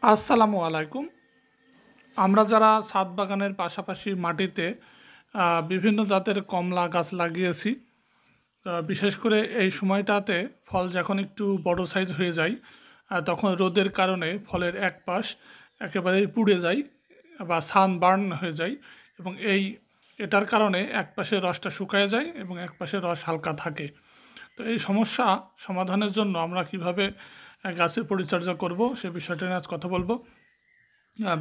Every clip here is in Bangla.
আসসালামু আলাইকুম। আমরা যারা ছাদ বাগানের পাশাপাশি মাটিতে বিভিন্ন জাতের কমলা গাছ লাগিয়েছি, বিশেষ করে এই সময়টাতে ফল যখন একটু বড় সাইজ হয়ে যায়, তখন রোদের কারণে ফলের এক পাশ একেবারেই পুড়ে যায় বা সানবার্ন হয়ে যায়, এবং এটার কারণে এক পাশে রসটা শুকায় যায় এবং এক পাশে রস হালকা থাকে। তো এই সমস্যা সমাধানের জন্য আমরা কিভাবে গাছের পরিচর্যা করব সে বিষয়টা নিয়ে আজ কথা বলবো।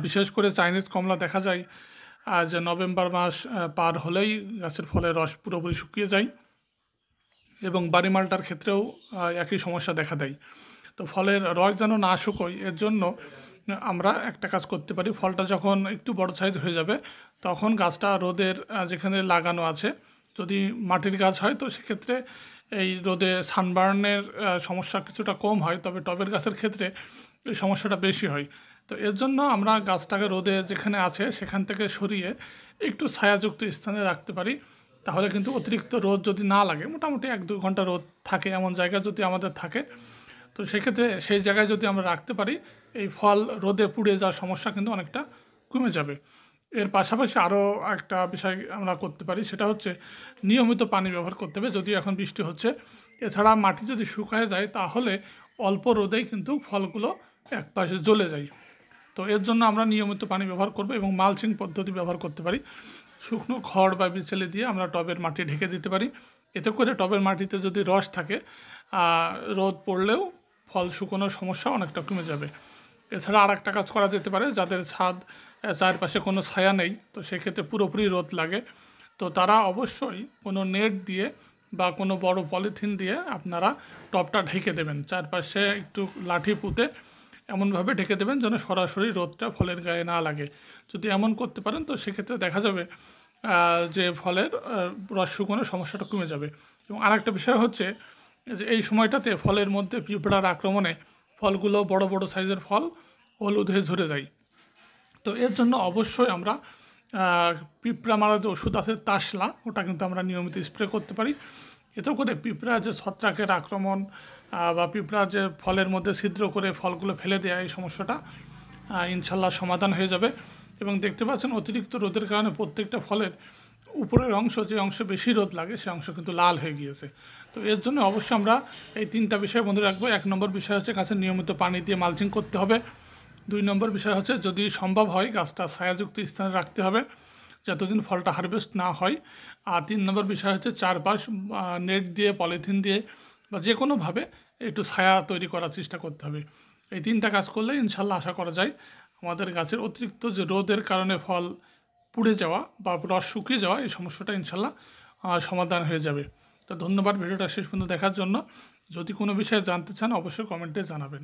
বিশেষ করে চাইনিজ কমলা দেখা যায় যে নভেম্বর মাস পার হলেই গাছের ফলের রস পুরোপুরি শুকিয়ে যায়, এবং বাড়ি মালটার ক্ষেত্রেও একই সমস্যা দেখা দেয়। তো ফলের রস যেন না শুকোয়, এর জন্য আমরা একটা কাজ করতে পারি। ফলটা যখন একটু বড় সাইজ হয়ে যাবে, তখন গাছটা রোদের যেখানে লাগানো আছে, যদি মাটির গাছ হয় তো সেক্ষেত্রে এই রোদে সানবার্নের সমস্যা কিছুটা কম হয়, তবে টবের গাছের ক্ষেত্রে এই সমস্যাটা বেশি হয়। তো এর জন্য আমরা গাছটাকে রোদে যেখানে আছে সেখান থেকে সরিয়ে একটু ছায়াযুক্ত স্থানে রাখতে পারি। তাহলে কিন্তু অতিরিক্ত রোদ যদি না লাগে, মোটামুটি 1-2 ঘন্টা রোদ থাকে এমন জায়গা যদি আমাদের থাকে, তো সেক্ষেত্রে সেই জায়গায় যদি আমরা রাখতে পারি, এই ফল রোদে পুড়ে যাওয়ার সমস্যা কিন্তু অনেকটা কমে যাবে। এর পাশাপাশি আরও একটা বিষয় আমরা করতে পারি, সেটা হচ্ছে নিয়মিত পানি ব্যবহার করতে হবে, যদিও এখন বৃষ্টি হচ্ছে। এছাড়া মাটি যদি শুকায় যায়, তাহলে অল্প রোদেই কিন্তু ফলগুলো একপাশে জ্বলে যায়। তো এর জন্য আমরা নিয়মিত পানি ব্যবহার করব এবং মালচিং পদ্ধতি ব্যবহার করতে পারি। শুকনো খড় বা বিচেলে দিয়ে আমরা টবের মাটি ঢেকে দিতে পারি। এতে করে টবের মাটিতে যদি রস থাকে, রোদ পড়লেও ফল শুকোনোর সমস্যা অনেকটা কমে যাবে। এছাড়া আর একটা কাজ করা যেতে পারে, যাদের ছাদ চারপাশে কোনো ছায়া নেই, তো সেক্ষেত্রে পুরোপুরি রোদ লাগে, তো তারা অবশ্যই কোনো নেট দিয়ে বা কোনো বড় পলিথিন দিয়ে আপনারা টবটা ঢেকে দেবেন। চারপাশে একটু লাঠি পুঁতে এমনভাবে ঢেকে দেবেন যেন সরাসরি রোদটা ফলের গায়ে না লাগে। যদি এমন করতে পারেন, তো সেক্ষেত্রে দেখা যাবে যে ফলের রস শুকোনোর সমস্যাটা কমে যাবে। এবং আরেকটা বিষয় হচ্ছে যে এই সময়টাতে ফলের মধ্যে পিঁপড়ার আক্রমণে ফলগুলো বড় বড় সাইজের ফল হলুদ হয়ে ঝরে যায়। তো এর জন্য অবশ্যই আমরা পিঁপড়া মারা যে ওষুধ আছে তাসলা, ওটা কিন্তু আমরা নিয়মিত স্প্রে করতে পারি। এতে করে পিঁপড়া যে ছত্রাকের আক্রমণ বা পিঁপড়া যে ফলের মধ্যে ছিদ্র করে ফলগুলো ফেলে দেয়, এই সমস্যাটা ইনশাল্লাহ সমাধান হয়ে যাবে। এবং দেখতে পাচ্ছেন অতিরিক্ত রোদের কারণে প্রত্যেকটা ফলের উপরের অংশ, যে অংশে বেশি রোদ লাগে, সে অংশ কিন্তু লাল হয়ে গিয়েছে। তো এর জন্য অবশ্যই আমরা এই 3টা বিষয় মনে রাখবো। 1 নম্বর বিষয় হচ্ছে গাছের নিয়মিত পানি দিয়ে মালচিং করতে হবে। 2 নম্বর বিষয় হচ্ছে যদি সম্ভব হয় গাছটা ছায়াযুক্ত স্থানে রাখতে হবে যতদিন ফলটা হারভেস্ট না হয়। আর 3 নম্বর বিষয় হচ্ছে চারপাশ নেট দিয়ে, পলিথিন দিয়ে বা যে কোনোভাবে একটু ছায়া তৈরি করার চেষ্টা করতে হবে। এই 3টা কাজ করলে ইনশাল্লাহ আশা করা যায় আমাদের গাছের অতিরিক্ত যে রোদের কারণে ফল পুড়ে যাওয়া বা রস শুকিয়ে যাওয়া, এই সমস্যাটা ইনশাল্লাহ সমাধান হয়ে যাবে। তো ধন্যবাদ ভিডিওটা শেষ পর্যন্ত দেখার জন্য। যদি কোনো বিষয়ে জানতে চান, অবশ্যই কমেন্টে জানাবেন।